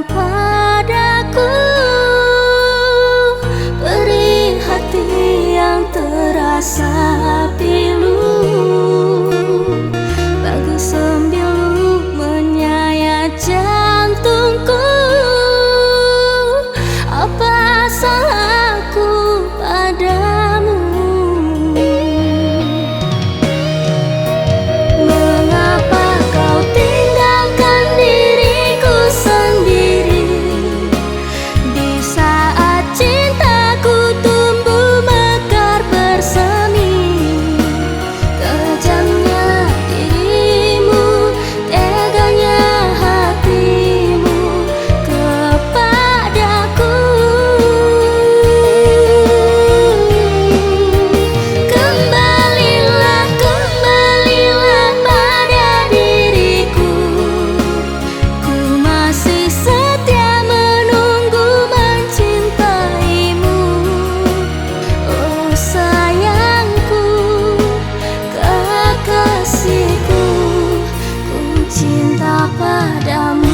Padaku, beri hati yang terasa pilu, bagi sembilu menyayat jantungku. Apa salahku padamu? Mengapa kau tinggalkan diriku sendiri di saat cintaku tumbuh mekar bersemi? Kejamnya dirimu, teganya hatimu kepadaku. Kembalilah, kembalilah pada diriku. Ku masih setia menunggu mencintaimu. Oh sayangku, kekasihku, ku cinta padamu.